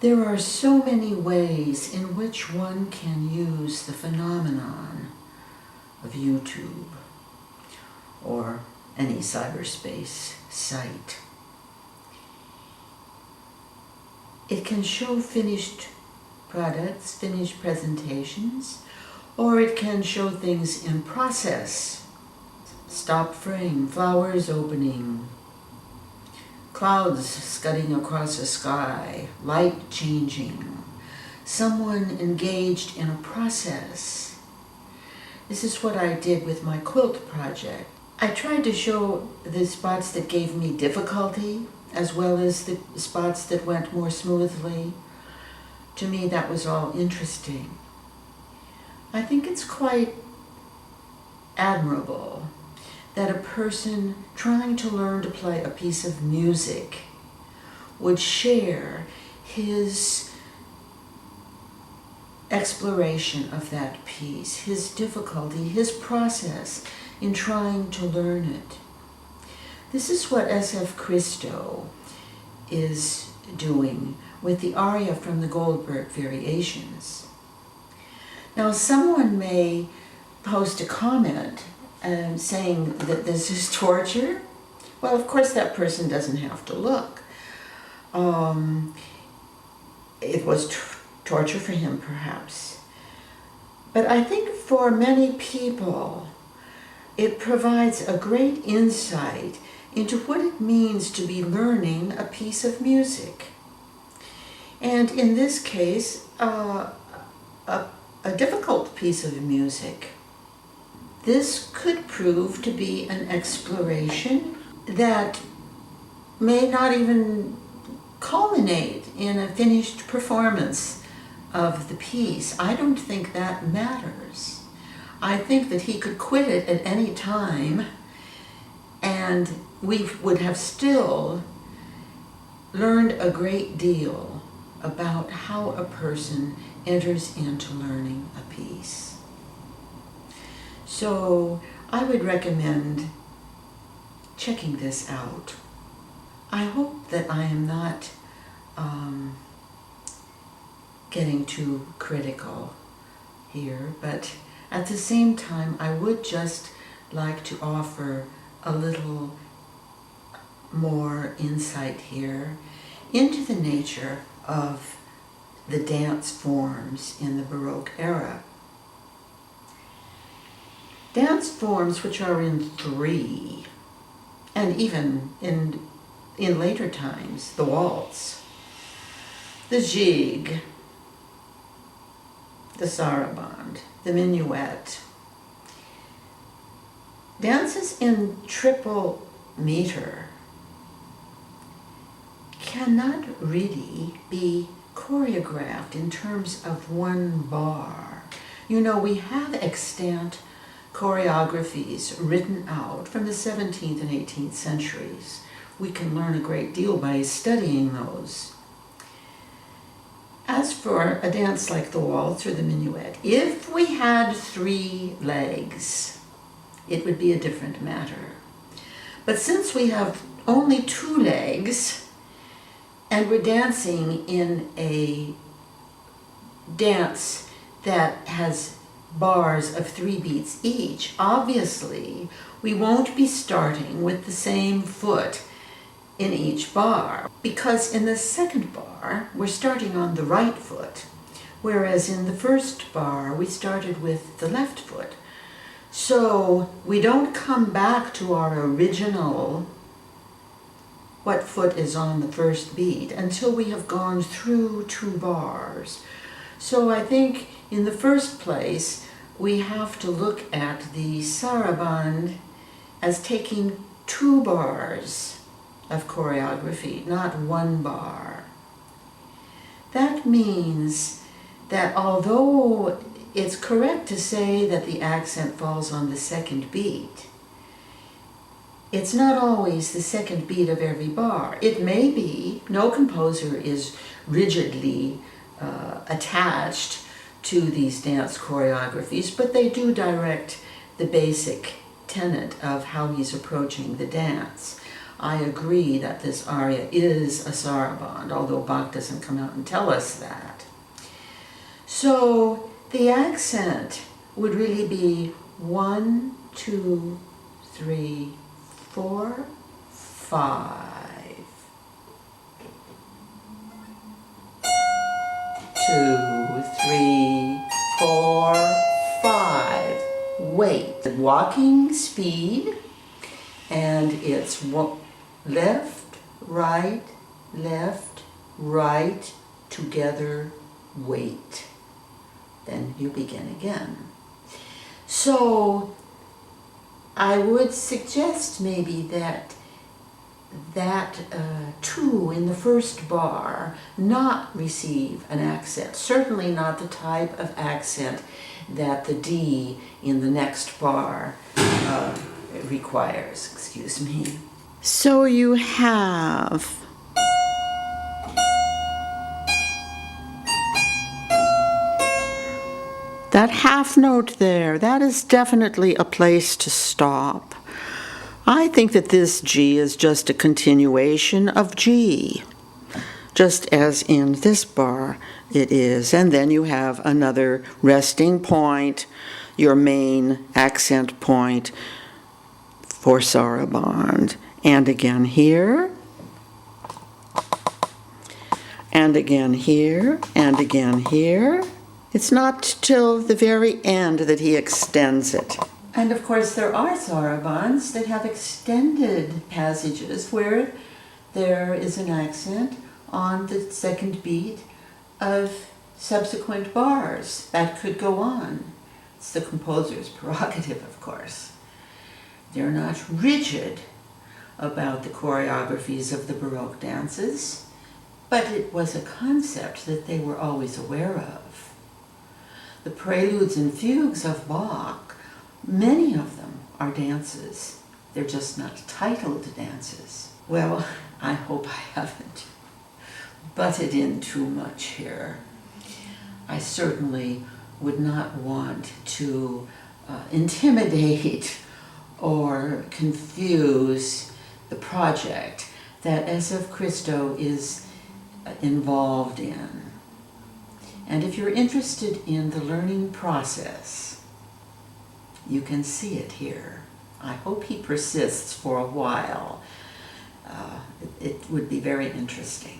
There are so many ways in which one can use the phenomenon of YouTube or any cyberspace site. It can show finished products, finished presentations, or it can show things in process. Stop frame, flowers opening, clouds scudding across the sky, light changing, someone engaged in a process. This is what I did with my quilt project. I tried to show the spots that gave me difficulty as well as the spots that went more smoothly. To me, that was all interesting. I think it's quite admirable that a person trying to learn to play a piece of music would share his exploration of that piece, his difficulty, his process in trying to learn it. This is what SFChristo is doing with the Aria from the Goldberg Variations. Now, someone may post a comment saying that this is torture. Well, of course, that person doesn't have to look. It was torture for him, perhaps. But I think for many people, it provides a great insight into what it means to be learning a piece of music. And in this case, a difficult piece of music. This could prove to be an exploration that may not even culminate in a finished performance of the piece. I don't think that matters. I think that he could quit it at any time and we would have still learned a great deal about how a person enters into learning a piece. So I would recommend checking this out. I hope that I am not getting too critical here, but at the same time, I would just like to offer a little more insight here into the nature of the dance forms in the Baroque era. Dance forms which are in three, and even in later times, the waltz, the jig, the sarabande, the minuet. Dances in triple meter cannot really be choreographed in terms of one bar. You know, we have extant choreographies written out from the 17th and 18th centuries. We can learn a great deal by studying those. As for a dance like the waltz or the minuet, if we had 3 legs, it would be a different matter. But since we have only 2 legs, and we're dancing in a dance that has bars of 3 beats each, obviously we won't be starting with the same foot in each bar, because in the second bar we're starting on the right foot, whereas in the first bar we started with the left foot. So we don't come back to our original what foot is on the first beat until we have gone through 2 bars. So I think in the first place we have to look at the sarabande as taking 2 bars of choreography, not 1 bar. That means that although it's correct to say that the accent falls on the second beat, it's not always the second beat of every bar. It may be, no composer is rigidly attached to these dance choreographies, but they do direct the basic tenet of how he's approaching the dance. I agree that this aria is a saraband, although Bach doesn't come out and tell us that. So the accent would really be 1, 2, 3, 4, 5. 2, 3, 4, 5. Wait. Walking speed, and it's left, right, together, wait. Then you begin again. So I would suggest maybe that 2 in the first bar not receive an accent. Certainly not the type of accent that the D in the next bar requires. Excuse me. So you have that half note there. That is definitely a place to stop. I think that this G is just a continuation of G, just as in this bar it is. And then you have another resting point, your main accent point for saraband. And again here, and again here, and again here. It's not till the very end that he extends it. And of course there are sarabands that have extended passages where there is an accent on the second beat of subsequent bars. That could go on. It's the composer's prerogative, of course. They're not rigid about the choreographies of the Baroque dances, but it was a concept that they were always aware of. The preludes and fugues of Bach, many of them are dances. They're just not titled dances. Well, I hope I haven't butted in too much here. I certainly would not want to intimidate or confuse the project that SFChristo is involved in. And if you're interested in the learning process, you can see it here. I hope he persists for a while. It would be very interesting.